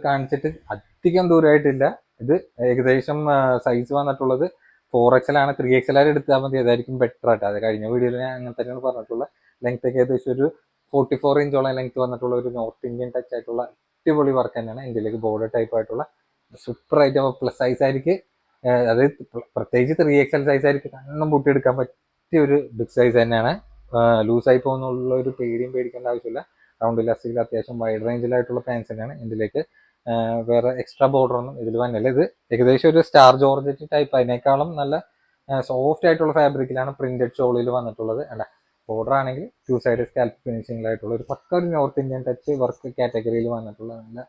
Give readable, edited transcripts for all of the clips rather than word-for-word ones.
കാണിച്ചിട്ട് അധികം ദൂരമായിട്ടില്ല. ഇത് ഏകദേശം സൈസ് വന്നിട്ടുള്ളത് 4XL ആണ്. 3XL എടുത്താൽ മതി, അതായിരിക്കും ബെറ്റർ ആയിട്ട്. അത് കഴിഞ്ഞ വീഡിയോയിൽ ഞാൻ അങ്ങനെ തന്നെയാണ് പറഞ്ഞിട്ടുള്ള ലെങ്ത് ഒക്കെ ഏകദേശം ഒരു 44 ഇഞ്ചോളം ലെങ്ത് വന്നിട്ടുള്ള ഒരു നോർത്ത് ഇന്ത്യൻ ടച്ച് ആയിട്ടുള്ള അടിപൊളി വർക്ക് തന്നെയാണ്. ഇന്ത്യയിലേക്ക് ബോർഡർ ടൈപ്പ് ആയിട്ടുള്ള സൂപ്പർ ആയിട്ട് പ്ലസ് സൈസ് ആയിരിക്കും. അത് പ്രത്യേകിച്ച് 3XL സൈസ് ആയിരിക്കും കണ്ണം പൊട്ടിയെടുക്കാൻ പറ്റിയ ഒരു ബിഗ് സൈസ് തന്നെയാണ്. ലൂസായി പോകുന്നുള്ള ഒരു പേടിയും പേടിക്കേണ്ട ആവശ്യമില്ല. റൗണ്ട് ഇലാസ്റ്റിക്കിൽ അത്യാവശ്യം വൈഡ് റേഞ്ചിലായിട്ടുള്ള പാൻസ് തന്നെയാണ്. ഇതിലേക്ക് വേറെ എക്സ്ട്രാ ബോർഡർ ഒന്നും ഇതിൽ വന്നില്ല. ഇത് ഏകദേശം ഒരു സ്റ്റാർ ജോർജറ്റ് ടൈപ്പ്, അതിനേക്കാളും നല്ല സോഫ്റ്റ് ആയിട്ടുള്ള ഫാബ്രിക്കിലാണ് പ്രിന്റഡ് ഷോളിൽ വന്നിട്ടുള്ളത്. അല്ല, ബോർഡർ ആണെങ്കിൽ 2 സൈഡ് സ്കാൽപ്പ് ഫിനിഷിംഗിലായിട്ടുള്ള ഒരു പക്ക ഒരു നോർത്ത് ഇന്ത്യൻ ടച്ച് വർക്ക് കാറ്റഗറിയിൽ വന്നിട്ടുള്ള നല്ല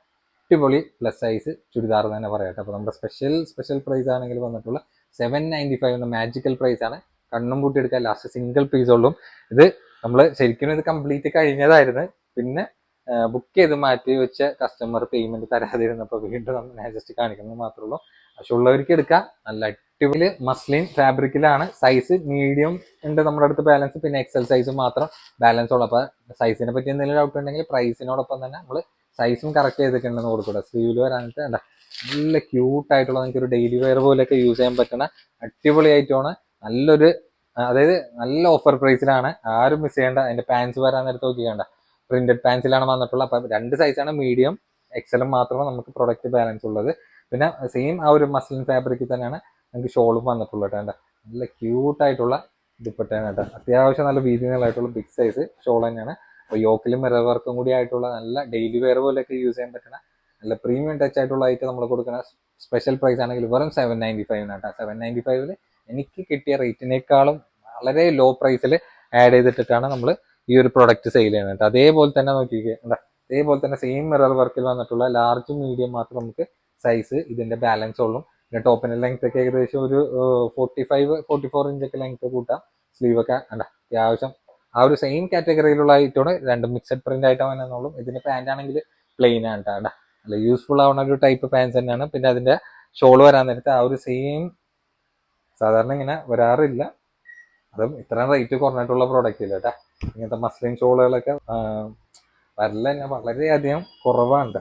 അടിപൊളി പ്ലസ് സൈസ് ചുരിദാർ തന്നെ പറയട്ടെ. അപ്പോൾ നമ്മുടെ സ്പെഷ്യൽ പ്രൈസ് ആണെങ്കിൽ വന്നിട്ടുള്ള 795 എന്ന മാജിക്കൽ പ്രൈസ് ആണ്. കണ്ണും കൂട്ടി എടുക്കാൻ ലാസ്റ്റ് സിംഗിൾ പീസ് ഉള്ളൂ. ഇത് നമ്മൾ ശരിക്കും ഇത് കംപ്ലീറ്റ് കഴിഞ്ഞതായിരുന്നു. പിന്നെ ബുക്ക് ചെയ്ത് മാറ്റി വെച്ച കസ്റ്റമർ പേയ്മെന്റ് തരാതിരുന്നപ്പോൾ വീണ്ടും നമ്മൾ ജസ്റ്റ് കാണിക്കുന്നത് മാത്രമേ ഉള്ളൂ. ആവശ്യമുള്ളവർക്ക് എടുക്കാം. നല്ല അടിപൊളി മസ്ലിൻ ഫാബ്രിക്കിലാണ്. സൈസ് മീഡിയം ഉണ്ട് നമ്മുടെ അടുത്ത് ബാലൻസ്, പിന്നെ എക്സൽ സൈസ് മാത്രം ബാലൻസ് ഉള്ളൂ. അപ്പോൾ സൈസിനെ പറ്റി എന്തെങ്കിലും ഡൗട്ട് ഉണ്ടെങ്കിൽ പ്രൈസിനോടൊപ്പം തന്നെ നമ്മൾ സൈസും കറക്റ്റ് ചെയ്തിട്ടുണ്ടെന്ന് കൊടുക്കൂടെ. സ്ലീവിൽ വരാനിട്ട് എന്താ നല്ല ക്യൂട്ടായിട്ടുള്ള നിങ്ങൾക്ക് ഒരു ഡെയിലി വെയർ പോലെയൊക്കെ യൂസ് ചെയ്യാൻ പറ്റുന്ന അടിപൊളി ഐറ്റമാണ്. നല്ലൊരു അതായത് നല്ല ഓഫർ പ്രൈസിലാണ്. ആരും മിസ് ചെയ്യേണ്ട. അതിന്റെ പാൻസ് വരാൻ നേരത്ത് നോക്കിക്കേണ്ട, പ്രിന്റഡ് പാൻസിലാണ് വന്നിട്ടുള്ളത്. അപ്പം 2 സൈസാണ്, മീഡിയം എക്സലും മാത്രമേ നമുക്ക് പ്രൊഡക്റ്റ് ബാലൻസ് ഉള്ളത്. പിന്നെ സെയിം ആ ഒരു മസ്ലിൻ ഫാബ്രിക്കിൽ തന്നെയാണ് നമുക്ക് ഷോളും വന്നിട്ടുള്ളത് കേട്ടോ. നല്ല ക്യൂട്ടായിട്ടുള്ള ദുപ്പട്ടയാണ് കേട്ടോ. അത്യാവശ്യം നല്ല വീതികളായിട്ടുള്ള ബിഗ് സൈസ് ഷോൾ തന്നെയാണ്. അപ്പോൾ യോക്കിലും മിറർ വർക്കും കൂടി ആയിട്ടുള്ള നല്ല ഡെയിലി വെയർ പോലെയൊക്കെ യൂസ് ചെയ്യാൻ പറ്റുന്ന നല്ല പ്രീമിയം ടച്ച് ആയിട്ടുള്ള ആയിട്ട് നമ്മൾ കൊടുക്കുന്ന സ്പെഷ്യൽ പ്രൈസ് ആണെങ്കിൽ വെറും 795 കേട്ടോ. 795 എനിക്ക് കിട്ടിയ റേറ്റിനേക്കാളും വളരെ ലോ പ്രൈസിൽ ആഡ് ചെയ്തിട്ടാണ് നമ്മൾ ഈ ഒരു പ്രൊഡക്റ്റ് സെയിൽ ചെയ്യുന്നത്. അതേപോലെ തന്നെ നോക്കിക്കേ, എന്താ അതേപോലെ തന്നെ സെയിം മിറർ വർക്കിൽ വന്നിട്ടുള്ള ലാർജ് മീഡിയം മാത്രം നമുക്ക് സൈസ് ഇതിന്റെ ബാലൻസ് ഉള്ളൂ. പിന്നെ ടോപ്പിന്റെ ലെങ്ത് ഒക്കെ ഏകദേശം ഒരു 44 ഇഞ്ചൊക്കെ ലെങ്ത് കൂട്ടാം. സ്ലീവ് ഒക്കെ അല്ല അത്യാവശ്യം ആ ഒരു സെയിം കാറ്റഗറിയിലുള്ള ഐറ്റമാണ്. 2 മിക്സഡ് പ്രിന്റ് ആയിട്ട് വന്നെന്നുള്ളൂ. ഇതിന്റെ പാന്റ് ആണെങ്കിൽ പ്ലെയിൻ ആണ് കേട്ടോ. അല്ല യൂസ്ഫുൾ ആവുന്ന ഒരു ടൈപ്പ് പാൻസ് തന്നെയാണ്. പിന്നെ അതിന്റെ ഷോൾ വരാൻ നേരത്തെ ആ ഒരു സെയിം സാധാരണ ഇങ്ങനെ വരാറില്ല. അതും ഇത്രയും റേറ്റ് കുറഞ്ഞിട്ടുള്ള പ്രോഡക്റ്റ് ഇല്ല കേട്ടാ. ഇങ്ങനത്തെ മസ്ലിൻ ഷോളുകളൊക്കെ വരല തന്നെ വളരെയധികം കുറവാണ്.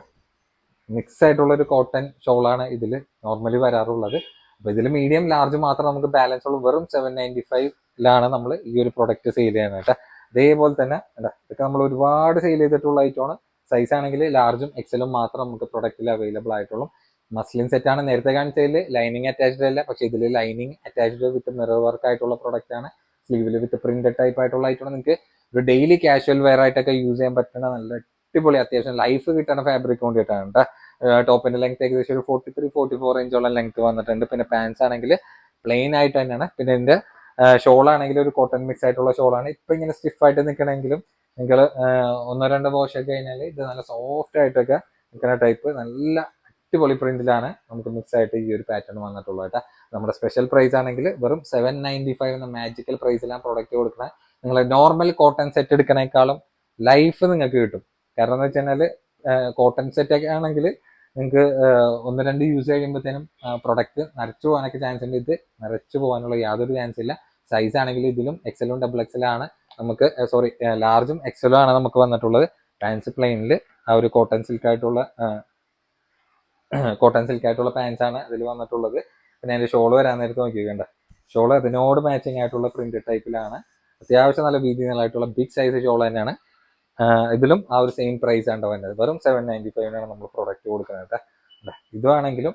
മിക്സ് ആയിട്ടുള്ള ഒരു കോട്ടൺ ഷോളാണ് ഇതിൽ നോർമലി വരാറുള്ളത്. അപ്പൊ ഇതിൽ മീഡിയം ലാർജ് മാത്രം നമുക്ക് ബാലൻസ് ഉള്ളൂ. വെറും 795 നമ്മൾ ഈ ഒരു പ്രൊഡക്റ്റ് സെയിൽ ചെയ്യുന്നത് കേട്ടോ. അതേപോലെ തന്നെ ഇതൊക്കെ നമ്മൾ ഒരുപാട് സെയിൽ ചെയ്തിട്ടുള്ള ഐറ്റമാണ്. സൈസ് ആണെങ്കിൽ ലാർജും എക്സലും മാത്രം നമുക്ക് പ്രൊഡക്റ്റിൽ അവൈലബിൾ ആയിട്ടുള്ളൂ. മസ്ലിൻ സെറ്റ് ആണ് നേരത്തെ കാണിച്ചതിൽ ലൈനിങ് അറ്റാച്ച്ഡ് അല്ല, പക്ഷെ ഇതിൽ ലൈനിങ് അറ്റാച്ച്ഡ് വിത്ത് മിറർ വർക്ക് ആയിട്ടുള്ള പ്രൊഡക്റ്റ് ആണ്. സ്ലീവിൽ വിത്ത് പ്രിന്റഡ് ടൈപ്പ് ആയിട്ടുള്ള ഐറ്റമാണ്. നിങ്ങൾക്ക് ഒരു ഡെയിലി കാഷ്വൽ വെയർ ആയിട്ടൊക്കെ യൂസ് ചെയ്യാൻ പറ്റുന്ന നല്ല അടിപൊളി അത്യാവശ്യം ലൈഫ് കിട്ടുന്ന ഫാബ്രിക് കൊണ്ടിട്ടാണ് കേട്ടോ. ടോപ്പിന്റെ ലെങ്ത് ഏകദേശം ഒരു 43-44 ഇഞ്ചോളം ലെങ്ത് വന്നിട്ടുണ്ട്. പിന്നെ പാൻസ് ആണെങ്കിൽ പ്ലെയിൻ ആയിട്ട് തന്നെയാണ്. പിന്നെ ഇതിന്റെ ഷോൾ ആണെങ്കിൽ ഒരു കോട്ടൺ മിക്സ് ആയിട്ടുള്ള ഷോളാണ്. ഇപ്പൊ ഇങ്ങനെ സ്റ്റിഫ് ആയിട്ട് നിൽക്കണമെങ്കിലും നിങ്ങൾ 1-2 വാഷ് ഒക്കെ കഴിഞ്ഞാൽ ഇത് നല്ല സോഫ്റ്റ് ആയിട്ടൊക്കെ നിൽക്കുന്ന ടൈപ്പ് നല്ല അടിപൊളി പ്രിന്റിലാണ് നമുക്ക് മിക്സ് ആയിട്ട് ഈ ഒരു പാറ്റേൺ വന്നിട്ടുള്ളത് കേട്ടോ. നമ്മുടെ സ്പെഷ്യൽ പ്രൈസ് ആണെങ്കിൽ വെറും 795 എന്ന മാജിക്കൽ പ്രൈസിലാണ് പ്രൊഡക്റ്റ് കൊടുക്കുന്നത്. നിങ്ങൾ നോർമൽ കോട്ടൺ സെറ്റ് എടുക്കണേക്കാളും ലൈഫ് നിങ്ങൾക്ക് കിട്ടും. കാരണം എന്ന് വെച്ച് കഴിഞ്ഞാൽ കോട്ടൺ സെറ്റ് ഒക്കെ ആണെങ്കിൽ നിങ്ങൾക്ക് 1-2 യൂസ് കഴിയുമ്പോഴത്തേനും പ്രൊഡക്റ്റ് നരച്ചു പോകാനൊക്കെ ചാൻസ് ഉണ്ട്. ഇത് നരച്ചു പോകാനുള്ള യാതൊരു ചാൻസ് ഇല്ല. സൈസ് ആണെങ്കിൽ ഇതിലും എക്സലും XXL ആണ് നമുക്ക്, ലാർജും എക്സലും ആണ് നമുക്ക് വന്നിട്ടുള്ളത്. പാൻസ് പ്ലെയിനിൽ ആ ഒരു കോട്ടൺ സിൽക്ക് ആയിട്ടുള്ള പാൻസ് ആണ് അതിൽ വന്നിട്ടുള്ളത്. പിന്നെ അതിന്റെ ഷോൾ വരാൻ നേരത്ത് നോക്കിക്കണ്ട, ഷോൾ അതിനോട് മാച്ചിങ് ആയിട്ടുള്ള പ്രിന്റ് ടൈപ്പിലാണ്. അത്യാവശ്യം നല്ല വീതികളായിട്ടുള്ള ബിഗ് സൈസ് ഷോൾ തന്നെയാണ്. ഇതിലും ആ ഒരു സെയിം പ്രൈസ് ആണ് വരുന്നത്. വെറും 795 നമ്മൾ പ്രൊഡക്റ്റ് കൊടുക്കുന്നത്. ഇതാണെങ്കിലും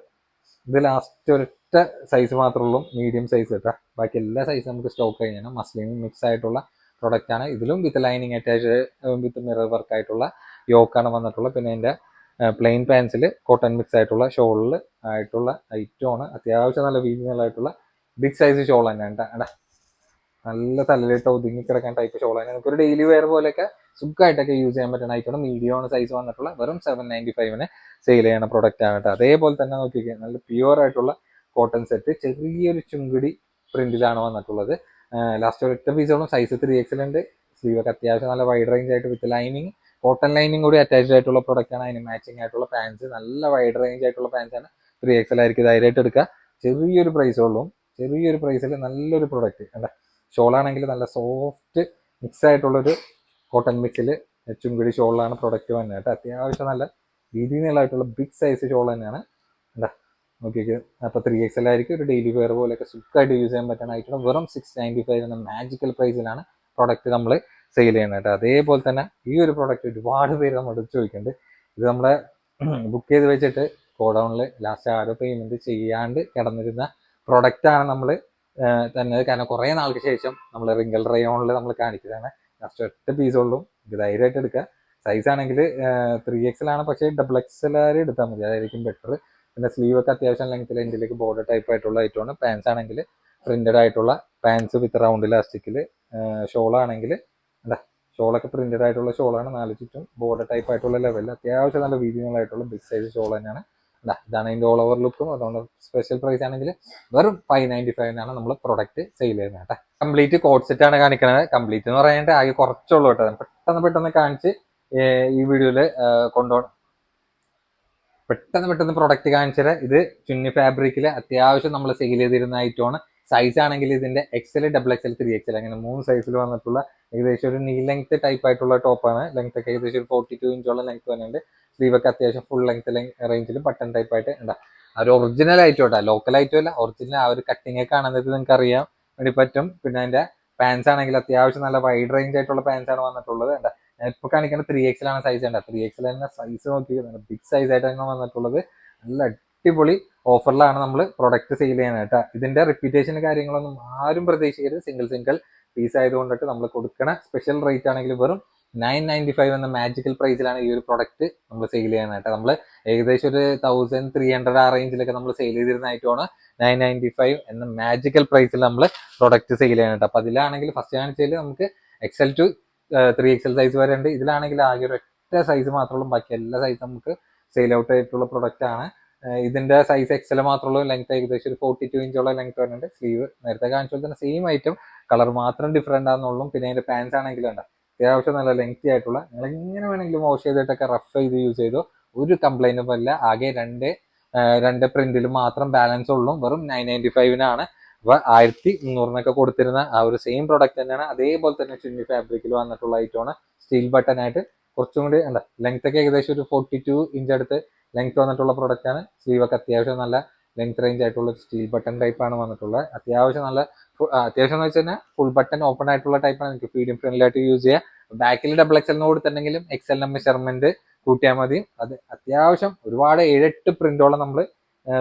ഇത് ലാസ്റ്റ് ഒരൊറ്റ സൈസ് മാത്രമേ ഉള്ളൂ, മീഡിയം സൈസ് കേട്ടോ. ബാക്കി എല്ലാ സൈസും നമുക്ക് സ്റ്റോക്ക് കഴിഞ്ഞാൽ മസ്ലിൻ മിക്സ് ആയിട്ടുള്ള പ്രൊഡക്റ്റ് ആണ്. ഇതിലും with lining attach with mirror work ആയിട്ടുള്ള യോക്കാണ് വന്നിട്ടുള്ളത്. പിന്നെ അതിന്റെ പ്ലെയിൻ പാൻസിൽ കോട്ടൺ മിക്സ് ആയിട്ടുള്ള ഷോളിൽ ആയിട്ടുള്ള ഐറ്റമാണ്. അത്യാവശ്യം നല്ല വീതികളായിട്ടുള്ള ബിഗ് സൈസ് ഷോൾ തന്നെയാണ് കേട്ടോ. നല്ല തലയിലിട്ട് ഒതുങ്ങി കിടക്കാൻ ടൈപ്പ് ഷോൾ തന്നെ. നമുക്ക് ഒരു ഡെയിലി വെയർ പോലെയൊക്കെ സുഖമായിട്ടൊക്കെ യൂസ് ചെയ്യാൻ പറ്റുന്ന ഐറ്റമാണ്. മീഡിയം സൈസ് വന്നിട്ടുള്ള വെറും 795 സെയിൽ ചെയ്യുന്ന പ്രൊഡക്റ്റ് ആണ് കേട്ടോ. അതേപോലെ തന്നെ നോക്കിക്കുക, നല്ല പ്യുവർ ആയിട്ടുള്ള കോട്ടൺ സെറ്റ് ചെറിയൊരു ചുങ്കിടി പ്രിന്റിലാണ് വന്നിട്ടുള്ളത്. ലാസ്റ്റ് ഒരൊറ്റ പീസോളം സൈസ് 3XL ഉണ്ട്. സ്ലീവൊക്കെ അത്യാവശ്യം നല്ല വൈഡ് റേഞ്ച് ആയിട്ട് വിത്ത് ലൈനിങ് കോട്ടൺ ലൈനിങ് കൂടി അറ്റാച്ച്ഡ് ആയിട്ടുള്ള പ്രൊഡക്റ്റ് ആണ്. അതിന് മാച്ചിങ് ആയിട്ടുള്ള പാൻസ് നല്ല വൈഡ് റേഞ്ച് ആയിട്ടുള്ള പാൻസ് ആണ്. 3XL ആയിരിക്കും ധൈര്യമായിട്ട് എടുക്കുക. ചെറിയൊരു പ്രൈസേ ഉള്ളൂ. ചെറിയൊരു പ്രൈസിൽ നല്ലൊരു പ്രൊഡക്റ്റ് അല്ല. ഷോളാണെങ്കിൽ നല്ല സോഫ്റ്റ് മിക്സ് ആയിട്ടുള്ളൊരു കോട്ടൺ മിക്സിൽ ചുങ്കിടി ഷോളിലാണ് പ്രൊഡക്റ്റ് വന്നത് കേട്ടോ. അത്യാവശ്യം നല്ല വീതി നീളമായിട്ടുള്ള ബിഗ് സൈസ് ഷോൾ തന്നെയാണ്. എന്താ നോക്കിയൊക്കെ. അപ്പോൾ 3XL ആയിരിക്കും. ഒരു ഡെയിലി വെയർ പോലെയൊക്കെ സുഖമായിട്ട് യൂസ് ചെയ്യാൻ പറ്റുന്ന ഐറ്റം വെറും 695 എന്ന മാജിക്കൽ പ്രൈസിലാണ് പ്രൊഡക്റ്റ് നമ്മൾ സെയിൽ ചെയ്യുന്നത് കേട്ടോ. അതേപോലെ തന്നെ ഈ ഒരു പ്രൊഡക്റ്റ് ഒരുപാട് പേര് നമ്മുടെ ചോദിക്കുന്നുണ്ട്. ഇത് നമ്മളെ ബുക്ക് ചെയ്ത് വെച്ചിട്ട് ഗോഡൗണിൽ ലാസ്റ്റ് ആരോ പേയ്മെന്റ് ചെയ്യാണ്ട് കിടന്നിരുന്ന പ്രൊഡക്റ്റാണ് നമ്മൾ തന്നെ. കാരണം കുറേ നാൾക്ക് ശേഷം നമ്മൾ റിംഗിൾ റയോണിൽ നമ്മൾ കാണിക്കുന്നതാണ്. ലാസ്റ്റ് ഒറ്റ പീസുള്ളൂ. ഇത് ധൈര്യമായിട്ട് എടുക്കുക. സൈസ് ആണെങ്കിൽ 3XL ആണ്, പക്ഷേ XXL എടുത്താൽ മതി, അതായിരിക്കും ബെറ്റർ. പിന്നെ സ്ലീവ് ഒക്കെ അത്യാവശ്യം ലെങ്ത്തിൽ എൻഡിലേക്ക് ബോർഡർ ടൈപ്പ് ആയിട്ടുള്ള ഐറ്റമാണ്. പാൻസ് ആണെങ്കിൽ പ്രിന്റഡ് ആയിട്ടുള്ള പാൻസ് വിത്ത് റൗണ്ട് ഇലാസ്റ്റിക്കിൽ. ഷോളാണെങ്കിൽ എന്താ ഷോളൊക്കെ പ്രിന്റഡ് ആയിട്ടുള്ള ഷോളാണ്. 4 ചുറ്റും ബോർഡർ ടൈപ്പ് ആയിട്ടുള്ള ലെവലിൽ അത്യാവശ്യം നല്ല വീതികളായിട്ടുള്ള ബിഗ് സൈസ് ഷോൾ തന്നെയാണ്. ഇതാണ് അതിൻ്റെ ഓൾ ഓവർ ലുക്കും. അതുകൊണ്ട് സ്പെഷ്യൽ പ്രൈസ് ആണെങ്കിൽ വെറും 595 നമ്മൾ പ്രൊഡക്റ്റ് സെയിൽ ചെയ്യുന്നത് കേട്ടോ. കംപ്ലീറ്റ് കോഡ് സെറ്റ് ആണ് കാണിക്കുന്നത്. കംപ്ലീറ്റ് എന്ന് പറയാനായിട്ട് ആകെ കുറച്ചുള്ളൂ കേട്ടോ. പെട്ടെന്ന് കാണിച്ച് ഈ വീഡിയോയിൽ കൊണ്ടുപോകണം. പെട്ടെന്ന് പ്രൊഡക്റ്റ് കാണിച്ചത്. ഇത് ചുന്നി ഫാബ്രിക്കിൽ അത്യാവശ്യം നമ്മൾ സെയിൽ ചെയ്തിരുന്ന ഐറ്റമാണ്. സൈസ് ആണെങ്കിൽ ഇതിന്റെ XL, XXL, 3XL അങ്ങനെ 3 സൈസിൽ വന്നിട്ടുള്ള ഏകദേശം ഒരു നീ ലെങ്ത് ടൈപ്പ് ആയിട്ടുള്ള ടോപ്പാണ്. ലെങ്ത് ഒക്കെ ഏകദേശം ഒരു 42 ഇഞ്ചോളം ലെങ്ത് വരുന്നുണ്ട്. സ്ലീവ് ഒക്കെ അത്യാവശ്യം ഫുൾ ലെങ്ത് റേഞ്ചിൽ ബട്ടൺ ടൈപ്പ് ആയിട്ട് ഉണ്ടാ. ഒരു ഒറിജിനൽ ഐറ്റം ലോക്കൽ ഐറ്റം അല്ല, ഒറിജിനൽ. ആ ഒരു കട്ടിങ് ഒക്കെ കാണുന്നത് നിങ്ങൾക്ക് അറിയാൻ വേണ്ടി പറ്റും. പിന്നെ അതിന്റെ പാൻസ് ആണെങ്കിൽ അത്യാവശ്യം നല്ല വൈഡ് റേഞ്ച് ആയിട്ടുള്ള പാൻസ് ആണ് വന്നിട്ടുള്ളത്. ഇപ്പൊ കാണിക്കുന്ന 3XL ആണ് സൈസ്. ഉണ്ട് 3XL തന്നെ സൈസ് നോക്കി ബിഗ് സൈസ് ആയിട്ടാണ് വന്നിട്ടുള്ളത്. നല്ല അടിപൊളി ഓഫറിലാണ് നമ്മൾ പ്രൊഡക്റ്റ് സെയിൽ ചെയ്യുന്നത് കേട്ടോ. ഇതിന്റെ റിപ്പീറ്റേഷൻ കാര്യങ്ങളൊന്നും ആരും പ്രതീക്ഷിക്കരുത്. സിംഗിൾ പീസ് ആയതുകൊണ്ടിട്ട് നമ്മൾ കൊടുക്കണ സ്പെഷ്യൽ റേറ്റ് ആണെങ്കിൽ വെറും 995 എന്ന മാജിക്കൽ പ്രൈസിലാണ് ഈ ഒരു പ്രൊഡക്റ്റ് നമ്മൾ സെയിൽ ചെയ്യുന്നത് കേട്ടോ. നമ്മൾ ഏകദേശം ഒരു 1300 ആ റേഞ്ചിലൊക്കെ നമ്മൾ സെയിൽ ചെയ്തിരുന്ന ഐറ്റമാണ് 995 എന്ന മാജിക്കൽ പ്രൈസിൽ നമ്മൾ പ്രൊഡക്റ്റ് സെയിൽ ചെയ്യാൻ കേട്ടോ. അപ്പൊ അതിലാണെങ്കിൽ ഫസ്റ്റ് കാണിച്ചതിൽ നമുക്ക് XL to 3XL സൈസ് വരെ ഉണ്ട്. ഇതിലാണെങ്കിൽ ആകെ ഒരു ഒറ്റ സൈസ് മാത്രമുള്ളൂ. ബാക്കി എല്ലാ സൈസും നമുക്ക് സെയിൽ ഔട്ട് ആയിട്ടുള്ള പ്രൊഡക്റ്റ് ആണ്. ഇതിന്റെ സൈസ് XL മാത്രമുള്ളൂ. ലെങ്ത് ഏകദേശം ഒരു 42 ഇഞ്ചോളം ലെങ്ത് വരുന്നുണ്ട്. സ്ലീവ് നേരത്തെ കാണിച്ച പോലെ തന്നെ സെയിം ഐറ്റം, കളർ മാത്രം ഡിഫറെന്റ് ആണെന്നുള്ളൂ. പിന്നെ അതിന്റെ പാൻസ് ആണെങ്കിലും ഉണ്ട് അത്യാവശ്യം നല്ല ലെങ്തി ആയിട്ടുള്ള. നിങ്ങൾ എങ്ങനെ വേണമെങ്കിലും വാഷ് ചെയ്തിട്ടൊക്കെ റഫ് ചെയ്ത് യൂസ് ചെയ്തോ, ഒരു കംപ്ലൈന്റും വരില്ല. ആകെ രണ്ട് പ്രിന്റിൽ മാത്രം ബാലൻസ് ഉള്ളൂ. വെറും 995 അപ്പൊ 1300 കൊടുത്തിരുന്ന ആ ഒരു സെയിം പ്രൊഡക്റ്റ് തന്നെയാണ്. അതേപോലെ തന്നെ ചുന്നി ഫാബ്രിക്കിൽ വന്നിട്ടുള്ള ഐറ്റമാണ്. സ്റ്റീൽ ബട്ടൺ ആയിട്ട് കുറച്ചും കൂടി എന്താ ലെങ്ത് ഒക്കെ ഏകദേശം ഒരു 42 ഇഞ്ച് അടുത്ത് ലെങ്ത് വന്നിട്ടുള്ള പ്രൊഡക്റ്റ് ആണ്. സ്ലീവ് ഒക്കെ അത്യാവശ്യം നല്ല ലെങ്ത് റേഞ്ച് ആയിട്ടുള്ള സ്റ്റീൽ ബട്ടൺ ടൈപ്പ് ആണ് വന്നിട്ടുള്ളത്. അത്യാവശ്യം എന്ന് വെച്ച് കഴിഞ്ഞാൽ ഫുൾ ബട്ടൺ ഓപ്പൺ ആയിട്ടുള്ള ടൈപ്പാണ്. നിങ്ങൾക്ക് ഫീഡിംഗ് ഫ്രണ്ട്ലി ആയിട്ട് യൂസ് ചെയ്യാം. ബാക്കിൽ XXL കൊടുത്തിട്ടുണ്ടെങ്കിലും XL മെഷർമെന്റ് കൂട്ടിയാൽ മതി. അത് അത്യാവശ്യം ഒരുപാട് 7-8 പ്രിന്റോളം നമ്മൾ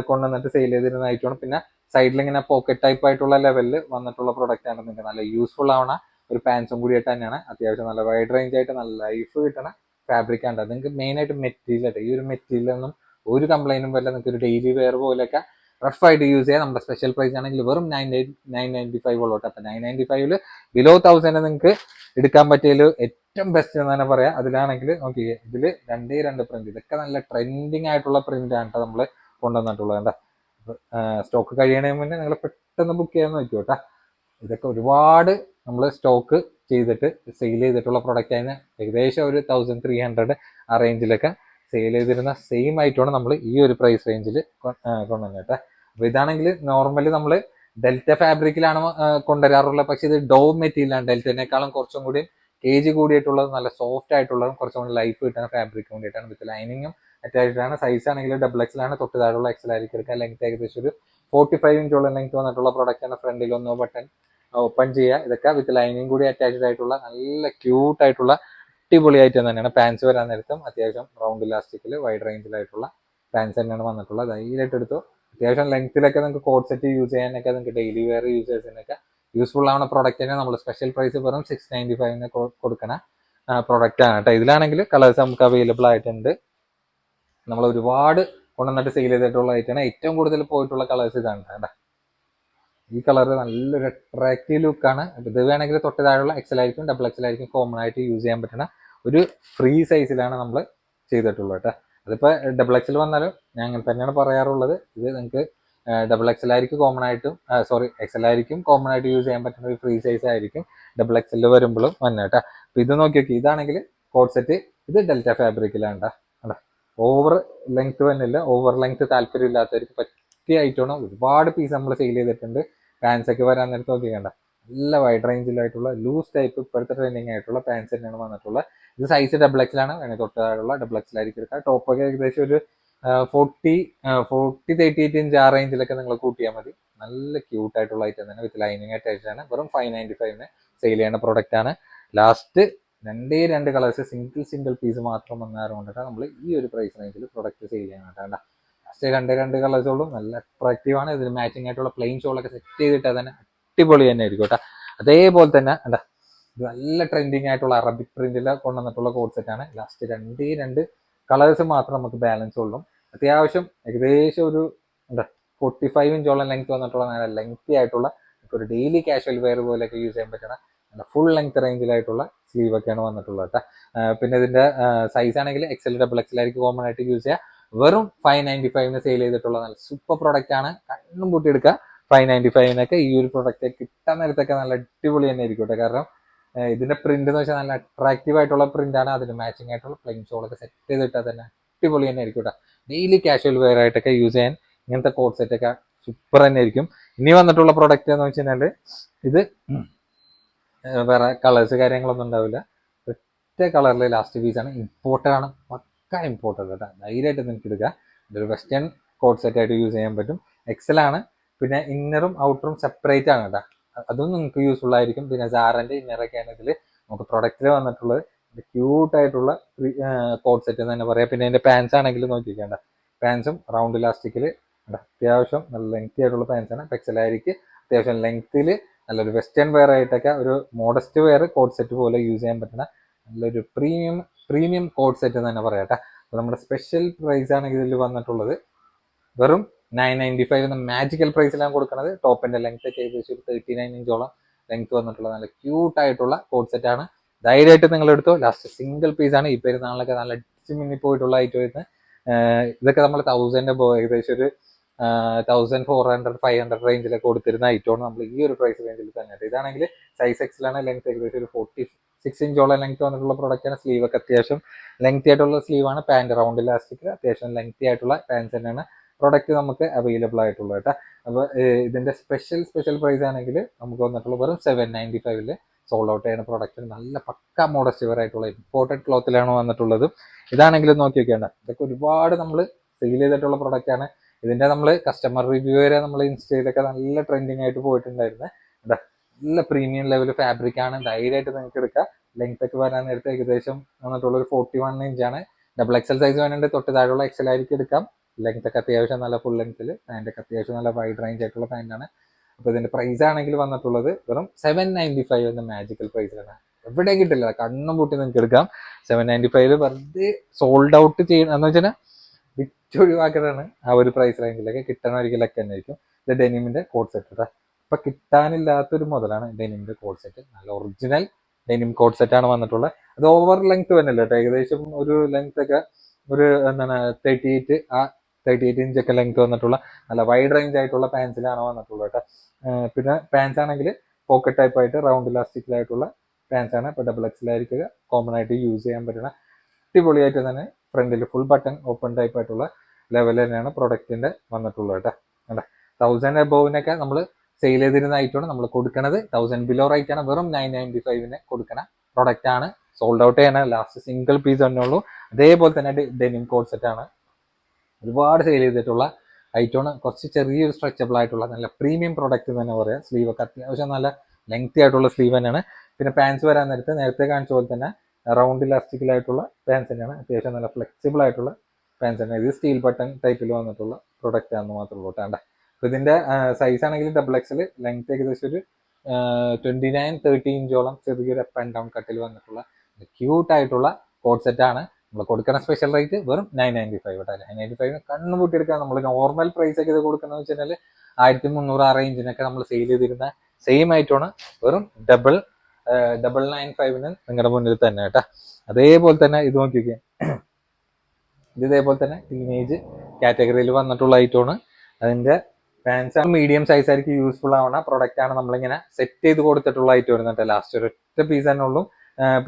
കൊണ്ടുവന്നിട്ട് സെയിൽ ചെയ്തിരുന്ന ഐറ്റമാണ്. പിന്നെ സൈഡിൽ ഇങ്ങനെ പോക്കറ്റ് ടൈപ്പ് ആയിട്ടുള്ള ലെവലിൽ വന്നിട്ടുള്ള പ്രൊഡക്റ്റ് ആണ്. നിങ്ങൾക്ക് നല്ല യൂസ്ഫുൾ ആവണ ഒരു പാൻസും കൂടിയായിട്ട് തന്നെയാണ്. അത്യാവശ്യം നല്ല വൈഡ് റേഞ്ച് ആയിട്ട് നല്ല ലൈഫ് കിട്ടണ ഫാബ്രിക് ആണ്. നിങ്ങൾക്ക് മെയിൻ ആയിട്ട് മെറ്റീരിയൽ ആയിട്ട് ഈ ഒരു മെറ്റീരിയലൊന്നും ഒരു കംപ്ലൈന്റും വരില്ല. നിങ്ങൾക്ക് ഒരു ഡെയിലി വെയർ പോലെയൊക്കെ റഫായിട്ട് യൂസ് ചെയ്യാം. നമ്മുടെ സ്പെഷ്യൽ പ്രൈസ് ആണെങ്കിൽ വെറും 995 ഉള്ളോട്ട്. അപ്പൊ 995 ബിലോ 1000 നിങ്ങൾക്ക് എടുക്കാൻ പറ്റിയതിൽ ഏറ്റവും ബെസ്റ്റ് എന്ന് തന്നെ പറയാം. അതിലാണെങ്കിൽ നോക്കിയേ, ഇതിൽ 2 പ്രിന്റ്, ഇതൊക്കെ നല്ല ട്രെൻഡിങ് ആയിട്ടുള്ള പ്രിന്റ് ആണ് നമ്മൾ കൊണ്ടുവന്നിട്ടുള്ളത്. എന്താ സ്റ്റോക്ക് കഴിയണേ മുന്നേ നിങ്ങൾ പെട്ടെന്ന് ബുക്ക് ചെയ്യാൻ നോക്കിയോ കേട്ടോ. ഇതൊക്കെ ഒരുപാട് നമ്മൾ സ്റ്റോക്ക് ചെയ്തിട്ട് സെയിൽ ചെയ്തിട്ടുള്ള പ്രൊഡക്റ്റ് ആയിരുന്നു. ഏകദേശം ഒരു 1300 ആ റേഞ്ചിലൊക്കെ സെയിൽ ചെയ്തിരുന്ന സെയിം ആയിട്ടാണ് നമ്മൾ ഈ ഒരു പ്രൈസ് റേഞ്ചിൽ കൊണ്ടുവന്നത് കേട്ടോ. അപ്പൊ ഇതാണെങ്കിൽ നോർമലി നമ്മൾ ഡെൽറ്റ ഫാബ്രിക്കിലാണ് കൊണ്ടുവരാറുള്ളത്. പക്ഷെ ഇത് ഡോ മെറ്റീരിയലാണ്. ഡെൽറ്റനേക്കാളും കുറച്ചും കൂടി KG കൂടിയിട്ടുള്ളത്, നല്ല സോഫ്റ്റ് ആയിട്ടുള്ളതും കുറച്ചും കൂടി ലൈഫ് കിട്ടുന്ന ഫാബ്രിക് വേണ്ടിയിട്ടാണ്. വിത്ത് ലൈനിങ്ങും അറ്റാച്ച്ഡ് ആണ്. സൈസ് ആണെങ്കിൽ XXL ആണ്. തൊട്ട് താഴെയുള്ള XL ആയിരിക്കും എടുക്കുക. ലെങ്ത് ഏകദേശം ഒരു 45 ഇഞ്ചോളം ലെങ്ത് വന്നിട്ടുള്ള പ്രൊഡക്റ്റ് ആണ്. ഫ്രണ്ടിൽ ഒന്നോ ബട്ടൺ ഓപ്പൺ ചെയ്യുക. ഇതൊക്കെ വിത്ത് ലൈനിങ് കൂടി അറ്റാച്ച്ഡ് ആയിട്ടുള്ള നല്ല ക്യൂട്ട് ആയിട്ടുള്ള അടിപൊളി ഐറ്റം തന്നെയാണ്. പാൻസ് വരാൻ നേരത്തും അത്യാവശ്യം റൗണ്ട് ഇലാസ്റ്റിക്കിൽ വൈഡ് റേഞ്ചിലായിട്ടുള്ള പാൻസ് തന്നെയാണ് വന്നിട്ടുള്ളത്. ധൈര്യമായിട്ട് എടുത്തു. അത്യാവശ്യം ലെങ്ത്തിലൊക്കെ നിങ്ങൾക്ക് കോഡ് സെറ്റ് യൂസ് ചെയ്യാനൊക്കെ, നിങ്ങൾക്ക് ഡെയിലി വെയർ യൂസേഴ്സിനൊക്കെ യൂസ്ഫുൾ ആവുന്ന പ്രൊഡക്റ്റ് തന്നെ. നമ്മൾ സ്പെഷ്യൽ പ്രൈസ് വെറും 695 കൊടുക്കണ പ്രൊഡക്റ്റ് ആണ് കേട്ടോ. ഇതിലാണെങ്കിൽ കളേഴ്സ് നമുക്ക് അവൈലബിൾ ആയിട്ടുണ്ട്. നമ്മൾ ഒരുപാട് കൊണ്ടുവന്നിട്ട് സെയിൽ ചെയ്തിട്ടുള്ള ഐറ്റാണ്. ഏറ്റവും കൂടുതൽ പോയിട്ടുള്ള കളേഴ്സ് ഇതാണ് കേട്ടോ. ഈ കളർ നല്ലൊരു അട്രാക്റ്റീവ് ലുക്കാണ്. ഇത് വേണമെങ്കിൽ തൊട്ട് താഴെയുള്ള XL ആയിരിക്കും, XXL ആയിരിക്കും കോമൺ ആയിട്ട് യൂസ് ചെയ്യാൻ പറ്റുന്ന ഒരു ഫ്രീ സൈസിലാണ് നമ്മൾ ചെയ്തിട്ടുള്ളത് കേട്ടോ. അതിപ്പോൾ XXL വന്നാലും ഞാൻ അങ്ങനെ തന്നെയാണ് പറയാറുള്ളത്. ഇത് നിങ്ങൾക്ക് XXL ആയിരിക്കും കോമൺ ആയിട്ടും XL ആയിരിക്കും കോമൺ ആയിട്ട് യൂസ് ചെയ്യാൻ പറ്റുന്ന ഒരു ഫ്രീ സൈസ് ആയിരിക്കും XXL വരുമ്പോഴും വന്നെ കേട്ടോ. അപ്പൊ ഇത് നോക്കി നോക്കി, ഇതാണെങ്കിൽ കോഡ് സെറ്റ്. ഇത് ഡെൽറ്റ ഫാബ്രിക്കിലാണ് കേട്ടോ. ഓവർ ലെങ്ത് വന്നില്ല. ഓവർ ലെങ്ത് താല്പര്യം ഇല്ലാത്തവർക്ക് പറ്റിയ ഐറ്റമാണ്. ഒരുപാട് പീസ് നമ്മൾ സെയിൽ ചെയ്തിട്ടുണ്ട്. പാൻസ് ഒക്കെ വരാൻ നേരത്ത് നോക്കിക്കണ്ട നല്ല വൈഡ് റേഞ്ചിലായിട്ടുള്ള ലൂസ് ടൈപ്പ് ഇപ്പോഴത്തെ ട്രെൻഡിങ് ആയിട്ടുള്ള പാൻസ് തന്നെയാണ് വന്നിട്ടുള്ളത്. ഇത് സൈസ് ഡബിൾ എക്സിലാണ്, വേണമെങ്കിൽ തൊട്ടുള്ള ഡബിൾ എക്സിലായിരിക്കും എടുക്കുക. ടോപ്പൊക്കെ ഏകദേശം ഒരു 38 ഇഞ്ച് ആ റേഞ്ചിലൊക്കെ നിങ്ങൾ കൂട്ടിയാൽ മതി. നല്ല ക്യൂട്ട് ആയിട്ടുള്ള ഐറ്റം തന്നെ, വിത്ത് ലൈനിങ് അറ്റാച്ച്ഡ് ആണ്. വെറും 595 സെയിൽ ചെയ്യുന്ന പ്രൊഡക്റ്റ് ആണ്. ലാസ്റ്റ് രണ്ട് കളേഴ്സ് സിംഗിൾ പീസ് മാത്രം വന്നതുകൊണ്ടിട്ടാണ് നമ്മൾ ഈ ഒരു പ്രൈസ് റേഞ്ചിൽ പ്രൊഡക്റ്റ് സെയിൽ ചെയ്യാൻ കേട്ടോ. ലാസ്റ്റ് രണ്ട് കളേഴ്സ് ഉള്ളൂ. നല്ല അട്രാക്റ്റീവ് ആണ്. ഇതിന് മാച്ചിങ് ആയിട്ടുള്ള പ്ലെയിൻ ഷോളൊക്കെ സെറ്റ് ചെയ്തിട്ട് തന്നെ അടിപൊളി തന്നെ ആയിരിക്കും കേട്ടോ. അതേപോലെ തന്നെ എന്താ നല്ല ട്രെൻഡിങ് ആയിട്ടുള്ള അറബിക് പ്രിന്റിൽ കൊണ്ടുവന്നിട്ടുള്ള കോഡ് സെറ്റ് ആണ്. ലാസ്റ്റ് രണ്ട് കളേഴ്സ് മാത്രം നമുക്ക് ബാലൻസ് ഉള്ളൂ. അത്യാവശ്യം ഏകദേശം ഒരു 45 ഇഞ്ചോളം ലെങ്ത് വന്നിട്ടുള്ള നല്ല ലെങ്തി ആയിട്ടുള്ള ഒരു ഡെയിലി കാഷ്വൽ വെയർ പോലെയൊക്കെ യൂസ് ചെയ്യാൻ പറ്റണ ഫുൾ ലെങ്ത് റേഞ്ചിലായിട്ടുള്ള സ്ലീവ് ഒക്കെയാണ് വന്നിട്ടുള്ളത് കേട്ടോ. പിന്നെ ഇതിന്റെ സൈസ് ആണെങ്കിൽ എക്സൽ ഡബിൾ എക്സൽ ആയിരിക്കും കോമൺ ആയിട്ട് യൂസ് ചെയ്യുക. വെറും 595 സെയിൽ ചെയ്തിട്ടുള്ള നല്ല സൂപ്പർ പ്രൊഡക്റ്റ് ആണ്. കണ്ണും പൂട്ടി എടുക്കുക. 595 ഈ ഒരു പ്രൊഡക്റ്റ് കിട്ടാൻ നേരത്തൊക്കെ നല്ല അടിപൊളി തന്നെ ആയിരിക്കും കേട്ടോ. കാരണം ഇതിന്റെ പ്രിന്റ് എന്ന് വെച്ചാൽ നല്ല അട്രാക്റ്റീവ് ആയിട്ടുള്ള പ്രിന്റ് ആണ്. അതിന് മാച്ചിങ് ആയിട്ടുള്ള പ്ലെയിൻ ഷോളൊക്കെ സെറ്റ് ചെയ്തിട്ടാൽ തന്നെ അടിപൊളി തന്നെ ആയിരിക്കും കേട്ടോ. ഡെയിലി കാഷ്വൽ വെയർ ആയിട്ടൊക്കെ യൂസ് ചെയ്യാൻ ഇങ്ങനത്തെ കോഡ് സെറ്റ് ഒക്കെ സൂപ്പർ തന്നെ ആയിരിക്കും. ഇനി വന്നിട്ടുള്ള പ്രൊഡക്റ്റ് എന്ന് വെച്ച് കഴിഞ്ഞാൽ ഇത് വേറെ കളേഴ്സ് കാര്യങ്ങളൊന്നും ഉണ്ടാവില്ല. ഒറ്റ കളറിൽ ലാസ്റ്റ് പീസ് ആണ്. ഇമ്പോർട്ടഡ് ആണ്, പക്ക ഇമ്പോർട്ടഡ് കേട്ടോ. ധൈര്യമായിട്ട് നിങ്ങൾക്ക് എടുക്കുക. ഇതൊരു വെസ്റ്റേൺ കോഡ് സെറ്റ് ആയിട്ട് യൂസ് ചെയ്യാൻ പറ്റും. എക്സൽ ആണ്. പിന്നെ ഇന്നറും ഔട്ടറും സെപ്പറേറ്റ് ആണ് കേട്ടോ. അതും നിങ്ങൾക്ക് യൂസ്ഫുൾ ആയിരിക്കും. പിന്നെ സാറിന്റെ ഇന്നറൊക്കെയാണ് ഇതിൽ നമുക്ക് പ്രൊഡക്റ്റിൽ വന്നിട്ടുള്ളത്. ക്യൂട്ട് ആയിട്ടുള്ള കോഡ് സെറ്റ് എന്ന് തന്നെ പറയാം. പിന്നെ അതിന്റെ പാൻസ് ആണെങ്കിലും നോക്കിക്കേണ്ട, പാൻസും റൗണ്ട് ഇലാസ്റ്റിക്കിൽ അത്യാവശ്യം നല്ല ലെങ്തി ആയിട്ടുള്ള പാൻസ് ആണ്. എക്സലായിരിക്കും അത്യാവശ്യം ലെങ്ത്തിൽ നല്ലൊരു വെസ്റ്റേൺ വെയർ ആയിട്ടൊക്കെ ഒരു മോഡസ്റ്റ് വെയർ കോഡ് സെറ്റ് പോലെ യൂസ് ചെയ്യാൻ പറ്റുന്ന നല്ലൊരു പ്രീമിയം കോഡ് സെറ്റ് എന്ന് തന്നെ പറയാം കേട്ടോ. അപ്പോൾ നമ്മുടെ സ്പെഷ്യൽ പ്രൈസ് ആണ് ഇതിൽ വന്നിട്ടുള്ളത്. വെറും 995 എന്ന മാജിക്കൽ പ്രൈസിലാണ് കൊടുക്കുന്നത്. ടോപ്പിന്റെ ലെങ്ത് ഒക്കെ ഏകദേശം ഒരു 39 ഇഞ്ചോളം ലെങ്ത് വന്നിട്ടുള്ള നല്ല ക്യൂട്ട് ആയിട്ടുള്ള കോഡ് സെറ്റ് ആണ്. ധൈര്യമായിട്ട് നിങ്ങൾ എടുത്തോ. ലാസ്റ്റ് സിംഗിൾ പീസ് ആണ്. ഈ പെരുന്നാളിലൊക്കെ നല്ല അടിച്ചു മിന്നി പോയിട്ടുള്ള ഐറ്റം ആയിരുന്നു. ഇതൊക്കെ നമ്മൾ 1000 ഏകദേശം ഒരു 1400 500 റേഞ്ചിലൊക്കെ കൊടുത്തിരുന്ന ഐറ്റമാണ് നമ്മൾ ഈ ഒരു പ്രൈസ് റേഞ്ചിൽ തന്നെ. ഇതാണെങ്കിൽ സൈസ് എക്സിലാണ്. ലെങ്ത് ഏകദേശം ഒരു 46 ഇഞ്ചോളം ലെങ്ത് വന്നിട്ടുള്ള പ്രൊഡക്റ്റ് ആണ്. സ്ലീവ് ഒക്കെ അത്യാവശ്യം ലെങ്തി ആയിട്ടുള്ള സ്ലീവ് ആണ്. പാന്റ് റൗണ്ട് ഇലാസ്റ്റിക് അത്യാവശ്യം ലെങ്തി ആയിട്ടുള്ള പാൻസ് തന്നെയാണ് പ്രൊഡക്റ്റ് നമുക്ക് അവൈലബിൾ ആയിട്ടുള്ളത് കേട്ടോ. അപ്പോൾ ഇതിന്റെ സ്പെഷ്യൽ പ്രൈസ് ആണെങ്കിൽ നമുക്ക് വന്നിട്ടുള്ള വെറും 795 സോൾഡ് ഔട്ട് ചെയ്യുന്ന പ്രൊഡക്റ്റ്. നല്ല പക്ക മോഡസ്റ്റ് വെയർ ആയിട്ടുള്ള ഇമ്പോർട്ടഡ് ക്ലോത്തിലാണ് വന്നിട്ടുള്ളത്. ഇതാണെങ്കിലും നോക്കി വെക്കേണ്ട, ഇതൊക്കെ ഒരുപാട് നമ്മൾ സെയിൽ ചെയ്തിട്ടുള്ള പ്രൊഡക്റ്റ് ആണ്. ഇതിന്റെ നമ്മൾ കസ്റ്റമർ റിവ്യൂ വരെ നമ്മൾ ഇൻസ്റ്റയിലൊക്കെ നല്ല ട്രെൻഡിങ് ആയിട്ട് പോയിട്ടുണ്ടായിരുന്നു. നല്ല പ്രീമിയം ലെവൽ ഫാബ്രിക് ആണ്. ധൈര്യമായിട്ട് നിങ്ങൾക്ക് എടുക്കാം. ലെങ്ത് ഒക്കെ വരാൻ നേരത്തെ ഏകദേശം വന്നിട്ടുള്ള ഒരു 41 ഇഞ്ചാണ്. ഡബിൾ എക്സൽ സൈസ് വേണമെങ്കിൽ തൊട്ട് താഴെയുള്ള എക്സൽ ആയിരിക്കും എടുക്കാം. ലെങ്ത് ഒക്കെ അത്യാവശ്യം നല്ല ഫുൾ ലെങ്ത്തിൽ, പാൻ്റ് ഒക്കെ അത്യാവശ്യം നല്ല വൈഡ് റേഞ്ച് ആയിട്ടുള്ള പാൻ്റാണ്. അപ്പോൾ ഇതിന്റെ പ്രൈസ് ആണെങ്കിൽ വന്നിട്ടുള്ളത് വെറും 795 എന്ന മാജിക്കൽ പ്രൈസിലാണ്. എവിടെയും കിട്ടില്ല, കണ്ണും പൂട്ടി നിങ്ങൾക്ക് എടുക്കാം. 795 വെറുതെ സോൾഡ് ഔട്ട് ചെയ്യണം എന്ന് വെച്ചാൽ വിറ്റൊഴിവാക്കലാണ്. ആ ഒരു പ്രൈസ് റേഞ്ചിലൊക്കെ കിട്ടണ ഒരിക്കലൊക്കെ തന്നെ ആയിരിക്കും. ഇത് ഡെനിമിന്റെ കോഡ് സെറ്റ് കേട്ടോ. ഇപ്പൊ കിട്ടാനില്ലാത്തൊരു മുതലാണ് ഡെനിമിന്റെ കോഡ് സെറ്റ്. നല്ല ഒറിജിനൽ ഡെനിം കോഡ് സെറ്റ് ആണ് വന്നിട്ടുള്ളത്. അത് ഓവർ ലെങ്ത് വന്നില്ല കേട്ടോ. ഏകദേശം ഒരു ലെങ്ത് ഒക്കെ ഒരു 38 ഇഞ്ചൊക്കെ ലെങ്ത് വന്നിട്ടുള്ള നല്ല വൈഡ് റേഞ്ച് ആയിട്ടുള്ള പാൻസിലാണ് വന്നിട്ടുള്ളത് കേട്ടോ. പിന്നെ പാൻസ് ആണെങ്കിൽ പോക്കറ്റ് ടൈപ്പ് ആയിട്ട് റൗണ്ട് ഇലാസ്റ്റിക്കിലായിട്ടുള്ള പാൻസ് ആണ്. ഇപ്പോൾ ഡബിൾ എക്സിലായിരിക്കുക കോമൺ ആയിട്ട് യൂസ് ചെയ്യാൻ പറ്റുന്ന അടിപൊളിയായിട്ട് തന്നെ ഫ്രണ്ടിൽ ഫുൾ ബട്ടൺ ഓപ്പൺ ടൈപ്പ് ആയിട്ടുള്ള ലെവൽ തന്നെയാണ് പ്രൊഡക്റ്റിന്റെ വന്നിട്ടുള്ളത് കേട്ടോ. 1000 അബോവിനൊക്കെ നമ്മൾ സെയിൽ ചെയ്തിരുന്ന ഐറ്റമാണ് നമ്മൾ കൊടുക്കുന്നത്. 1000 ബിലോ റേറ്റ് ആണ്. വെറും 995 കൊടുക്കുന്ന പ്രൊഡക്റ്റ് ആണ്. സോൾഡ് ഔട്ട് ചെയ്യണ ലാസ്റ്റ് സിംഗിൾ പീസ് തന്നെ ഉള്ളൂ. അതേപോലെ തന്നെ ഡെനിം കോഡ് സെറ്റ് ആണ്. ഒരുപാട് സെയിൽ ചെയ്തിട്ടുള്ള ഐറ്റമാണ്. കുറച്ച് ചെറിയൊരു സ്ട്രെച്ചബിൾ ആയിട്ടുള്ള നല്ല പ്രീമിയം പ്രൊഡക്റ്റ് എന്ന് തന്നെ പറയാം. സ്ലീവ് ഒക്കെ അത്യാവശ്യം നല്ല ലെങ്തി ആയിട്ടുള്ള സ്ലീവ് തന്നെയാണ്. പിന്നെ പാൻസ് വരാൻ നേരത്തെ കാണിച്ച പോലെ തന്നെ റൗണ്ട് ഇലാസ്റ്റിക്കലായിട്ടുള്ള പാൻസ് തന്നെയാണ്. അത്യാവശ്യം നല്ല ഫ്ലെക്സിബിൾ ആയിട്ടുള്ള പാൻസ് തന്നെ. ഇത് സ്റ്റീൽ ബട്ടൺ ടൈപ്പിൽ വന്നിട്ടുള്ള പ്രൊഡക്റ്റ് ആണെന്ന് മാത്രമേ ഉള്ളൂ കേട്ടോ. അപ്പോൾ ഇതിന്റെ സൈസ് ആണെങ്കിൽ ഡബിൾ എക്സൽ, ലെങ്ത് ഏകദേശം ഒരു 29-30 ഇഞ്ചോളം ചെറിയൊരു അപ്പ് ആൻഡ് ഡൗൺ കട്ടിൽ വന്നിട്ടുള്ള ക്യൂട്ട് ആയിട്ടുള്ള കോഡ് സെറ്റ് ആണ്. നമ്മൾ കൊടുക്കുന്ന സ്പെഷ്യൽ റേറ്റ് വെറും 995 കേട്ടോ. 995 കണ്ണു പൂട്ടിയെടുക്കാൻ നമ്മൾ നോർമൽ പ്രൈസ് ഒക്കെ ഇത് കൊടുക്കുന്നത് വെച്ച് കഴിഞ്ഞാൽ 1300 ആ റേഞ്ചിനൊക്കെ നമ്മൾ സെയിൽ ചെയ്തിരുന്ന സെയിം ആയിട്ടാണ്. വെറും 995 നിങ്ങളുടെ മുന്നിൽ തന്നെ കേട്ടോ. അതേപോലെ തന്നെ ഇത് നോക്കിയൊക്കെ, ഇത് ഇതേപോലെ തന്നെ ടീനേജ് കാറ്റഗറിയിൽ വന്നിട്ടുള്ള ഐറ്റമാണ്. അതിന്റെ പാൻസ് മീഡിയം സൈസ് ആയിരിക്കും യൂസ്ഫുൾ ആവുന്ന പ്രൊഡക്റ്റ് ആണ്. നമ്മളിങ്ങനെ സെറ്റ് ചെയ്ത് കൊടുത്തിട്ടുള്ള ഐറ്റം വരുന്നുണ്ട്. ലാസ്റ്റ് ഒരൊറ്റ പീസ് തന്നെ ഉള്ളൂ.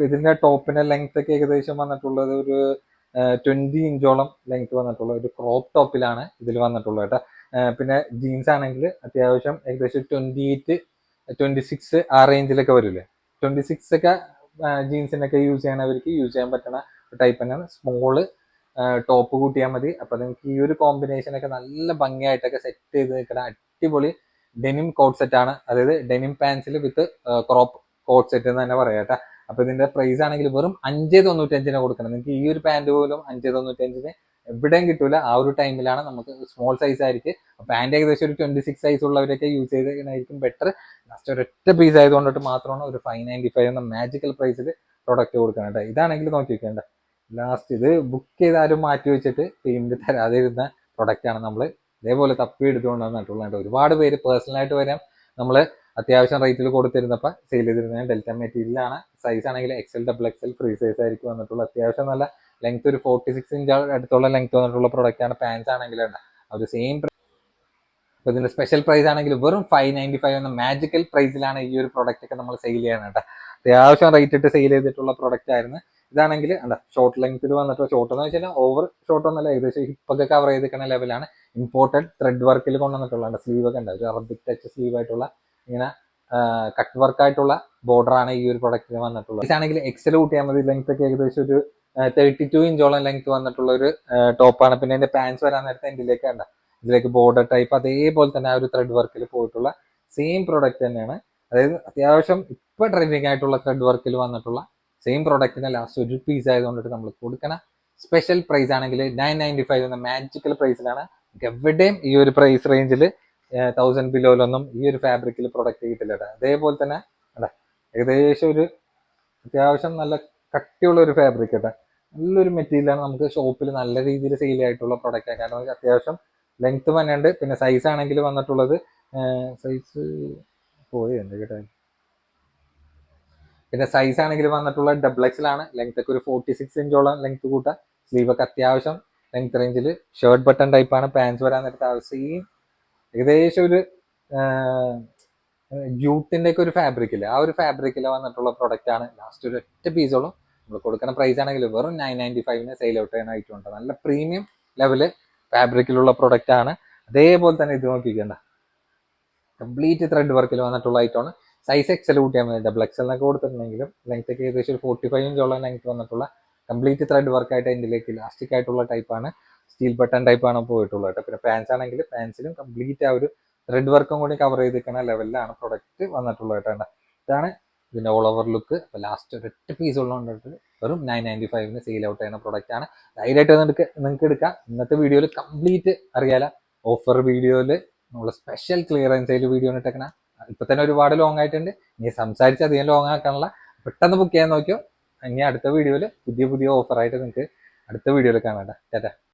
ഇതിന്റെ ടോപ്പിന്റെ ലെങ്ത് ഒക്കെ ഏകദേശം വന്നിട്ടുള്ളത് ഒരു 20 ഇഞ്ചോളം ലെങ്ത് വന്നിട്ടുള്ള ഒരു ക്രോപ്പ് ടോപ്പിലാണ് ഇതിൽ വന്നിട്ടുള്ളത് കേട്ടോ. പിന്നെ ജീൻസ് ആണെങ്കിൽ അത്യാവശ്യം ഏകദേശം 28 26 ആ റേഞ്ചിലൊക്കെ വരില്ലേ. 26 ഒക്കെ ജീൻസിനൊക്കെ യൂസ് ചെയ്യണവർക്ക് യൂസ് ചെയ്യാൻ പറ്റുന്ന ടൈപ്പ് തന്നെയാണ്. സ്മോള് ടോപ്പ് കൂട്ടിയാൽ മതി. അപ്പൊ നിങ്ങൾക്ക് ഈ ഒരു കോമ്പിനേഷനൊക്കെ നല്ല ഭംഗിയായിട്ടൊക്കെ സെറ്റ് ചെയ്ത് നിൽക്കുന്ന അടിപൊളി ഡെനിം കോട്ട് സെറ്റ് ആണ്. അതായത് ഡെനിം പാൻസിൽ വിത്ത് ക്രോപ്പ് കോട്ട് സെറ്റ് എന്ന് തന്നെ പറയാം കേട്ടോ. അപ്പൊ ഇതിന്റെ പ്രൈസ് ആണെങ്കിൽ വെറും 5.95 കൊടുക്കണം. നിങ്ങൾക്ക് ഈ ഒരു പാന്റ് പോലും 5.95 എവിടെയും കിട്ടൂല. ആ ഒരു ടൈമിലാണ് നമുക്ക് സ്മോൾ സൈസ് ആയിരിക്കും. പാന്റ് ഏകദേശം ഒരു 26 സൈസ് ഉള്ളവരൊക്കെ യൂസ് ചെയ്തായിരിക്കും ബെറ്റർ. ലാസ്റ്റ് ഒരൊറ്റ പീസ് ആയതുകൊണ്ടിട്ട് മാത്രമാണ് ഒരു 595 എന്ന മാജിക്കൽ പ്രൈസിൽ പ്രൊഡക്റ്റ് കൊടുക്കണം. ഇതാണെങ്കിൽ നോക്കി വെക്കേണ്ട, ലാസ്റ്റ് ഇത് ബുക്ക് ചെയ്താലും മാറ്റി വെച്ചിട്ട് പേയ്മെന്റ് തരാതെ ഇരുന്ന പ്രൊഡക്റ്റ് ആണ് നമ്മൾ ഇതേപോലെ തപ്പി എടുത്തുകൊണ്ട് വന്നിട്ടുള്ളത്. ഒരുപാട് പേര് പേഴ്സണലായിട്ട് വരാം നമ്മൾ അത്യാവശ്യം റേറ്റിൽ കൊടുത്തിരുന്നപ്പോൾ സെയിൽ ചെയ്തിരുന്നത് ഡെൽറ്റ മെറ്റീരിയലാണ്. സൈസ് ആണെങ്കിൽ XL, XXL ഫ്രീ സൈസ് ആയിരിക്കും വന്നിട്ടുള്ളത്. അത്യാവശ്യം നല്ല ലെങ്ത് ഒരു 46 ഇഞ്ച് അടുത്തുള്ള ലെങ്ത് വന്നിട്ടുള്ള പ്രൊഡക്റ്റ് ആണ്. പാൻസ് ആണെങ്കിൽ അത് സെയിം. അപ്പൊ ഇതിന്റെ സ്പെഷ്യൽ പ്രൈസ് ആണെങ്കിൽ വെറും 595 എന്ന മാജിക്കൽ പ്രൈസിലാണ് ഈ ഒരു പ്രൊഡക്റ്റ് ഒക്കെ നമ്മൾ സെയിൽ ചെയ്യാനായിട്ട്. അത്യാവശ്യം റേറ്റ് ഇട്ട് സെയിൽ ചെയ്തിട്ടുള്ള പ്രൊഡക്റ്റ് ആയിരുന്നു. ഇതാണെങ്കിൽ ഷോർട്ട് ലെങ്ത്തിൽ വന്നിട്ട്, ഷോർട്ട് എന്ന് വെച്ചാൽ ഓവർ ഷോർട്ട് ഒന്നല്ല, ഏകദേശം ഹിപ്പൊക്കെ കവർ ചെയ്തിരിക്കുന്ന ലെവലാണ്. ഇമ്പോർട്ടഡ് ത്രെഡ് വർക്കിൽ കൊണ്ടുവന്നിട്ടുള്ള സ്ലീവ് ഒക്കെ ഉണ്ട്, ഒരു അറബിക് ടച്ച് സ്ലീവ് ആയിട്ടുള്ള ഇങ്ങനെ കട്ട് വർക്ക് ആയിട്ടുള്ള ബോർഡർ ആണ് ഈ ഒരു പ്രൊഡക്റ്റിന് വന്നിട്ടുള്ളത്. ഇതാണെങ്കിൽ എക്സൽ കൂട്ടിയാൽ മതി. ലെങ്ത് ഒക്കെ ഏകദേശം ഒരു 32 ഇഞ്ചോളം ലെങ്ത് വന്നിട്ടുള്ള ഒരു ടോപ്പാണ്. പിന്നെ അതിന്റെ പാൻസ് വരാൻ നേരത്തെ എന്തിലേക്ക് ഇതിലേക്ക് ബോർഡർ ടൈപ്പ് അതേപോലെ തന്നെ ആ ഒരു ത്രെഡ് വർക്കിൽ പോയിട്ടുള്ള സെയിം പ്രൊഡക്റ്റ് തന്നെയാണ്. അതായത് അത്യാവശ്യം ഇപ്പൊ ട്രെൻഡിങ് ആയിട്ടുള്ള ത്രെഡ് വർക്കിൽ വന്നിട്ടുള്ള സെയിം പ്രൊഡക്റ്റിനെ ലാസ്റ്റ് ഒരു പീസ് ആയതുകൊണ്ടിട്ട് നമ്മൾ കൊടുക്കണ സ്പെഷ്യൽ പ്രൈസ് ആണെങ്കിൽ 995 എന്ന മാജിക്കൽ പ്രൈസിലാണ്. എവിടെയും ഈ ഒരു പ്രൈസ് റേഞ്ചിൽ 1000 ബിലോയിലൊന്നും ഈ ഒരു ഫാബ്രിക്കിൽ പ്രൊഡക്റ്റ് കിട്ടില്ല. അതേപോലെ തന്നെ ഏകദേശം ഒരു അത്യാവശ്യം നല്ല കട്ടിയുള്ള ഒരു ഫാബ്രിക് നല്ലൊരു മെറ്റീരിയലാണ്. നമുക്ക് ഷോപ്പിൽ നല്ല രീതിയിൽ സെയിൽ ആയിട്ടുള്ള പ്രൊഡക്റ്റാണ്. കാരണം അത്യാവശ്യം ലെങ്ത് തന്നെയുണ്ട്. പിന്നെ സൈസ് ആണെങ്കിൽ വന്നിട്ടുള്ളത് സൈസ് പോയി കേട്ടോ. പിന്നെ സൈസ് ആണെങ്കിൽ വന്നിട്ടുള്ളത് XXL ആണ്. ലെങ്ത് ഒക്കെ ഒരു 46 ഇഞ്ചോളം ലെങ്ത് കൂട്ടാം. സ്ലീവ് ഒക്കെ അത്യാവശ്യം ലെങ്ത് റേഞ്ചിൽ. ഷർട്ട് ബട്ടൺ ടൈപ്പാണ്. പാൻസ് വരാൻ നേരത്തെ സെയിം ഏകദേശം ഒരു ജൂട്ടിന്റെ ഒക്കെ ഒരു ഫാബ്രിക്കില്ല, ആ ഒരു ഫാബ്രിക്കിൽ വന്നിട്ടുള്ള പ്രൊഡക്റ്റ് ആണ്. ലാസ്റ്റ് ഒരു ഒറ്റ പീസോളം നമ്മൾ കൊടുക്കുന്ന പ്രൈസ് ആണെങ്കിൽ വെറും 995 സെയിൽ ഔട്ട് ചെയ്യാൻ ആയിട്ടുണ്ട്. നല്ല പ്രീമിയം ലെവല് ഫാബ്രിക്കിലുള്ള പ്രൊഡക്റ്റ് ആണ്. അതേപോലെ തന്നെ ഇത് നോക്കിക്കണ്ട, കംപ്ലീറ്റ് ത്രെഡ് വർക്കിൽ വന്നിട്ടുള്ള ഐറ്റമാണ്. സൈസ് XL കൂട്ടിയാൽ മതി. XXL എന്നൊക്കെ കൊടുത്തിട്ടുണ്ടെങ്കിലും ലെങ്ത് ഒക്കെ ഏകദേശം ഒരു 45 ഇഞ്ചോളം ലെങ്ത് വന്നിട്ടുള്ള കംപ്ലീറ്റ് ത്രെഡ് വർക്കായിട്ട് അതിലേക്ക് ഇലാസ്റ്റിക് ആയിട്ടുള്ള ടൈപ്പാണ്. സ്റ്റീൽ ബട്ടൺ ടൈപ്പാണ് പോയിട്ടുള്ളത് കേട്ടോ. പിന്നെ പാൻസ് ആണെങ്കിൽ പാൻസിലും കംപ്ലീറ്റ് ആ ഒരു ത്രെഡ് വർക്കും കൂടി കവർ ചെയ്തിരിക്കുന്ന ലെവലിലാണ് പ്രൊഡക്റ്റ് വന്നിട്ടുള്ളത് കേട്ടോ. ഇതാണ് ഇതിന്റെ ഓൾ ഓവർ ലുക്ക്. അപ്പൊ ലാസ്റ്റ് ഒരൊറ്റ പീസ് ഉള്ളതുകൊണ്ടിട്ട് വെറും 995 സെയിൽ ഔട്ട് ചെയ്യുന്ന പ്രൊഡക്റ്റ് ആണ്. ധൈര്യമായിട്ട് നിങ്ങൾക്ക് എടുക്കാം. ഇന്നത്തെ വീഡിയോയിൽ കംപ്ലീറ്റ് അറിയാല ഓഫർ വീഡിയോയിൽ നമ്മൾ സ്പെഷ്യൽ ക്ലിയറൻസ് സെയിൽ വീഡിയോ ഇട്ടേക്കണ. ഇപ്പൊ തന്നെ ഒരുപാട് ലോങ് ആയിട്ടുണ്ട്. ഇനി സംസാരിച്ച് അധികം ലോങ് ആക്കാനുള്ള പെട്ടെന്ന് ബുക്ക് ചെയ്യാൻ നോക്കിയോ. ഇനി അടുത്ത വീഡിയോയിൽ പുതിയ ഓഫറായിട്ട് നിങ്ങൾക്ക് അടുത്ത വീഡിയോയിൽ കാണാം. ടാറ്റാ.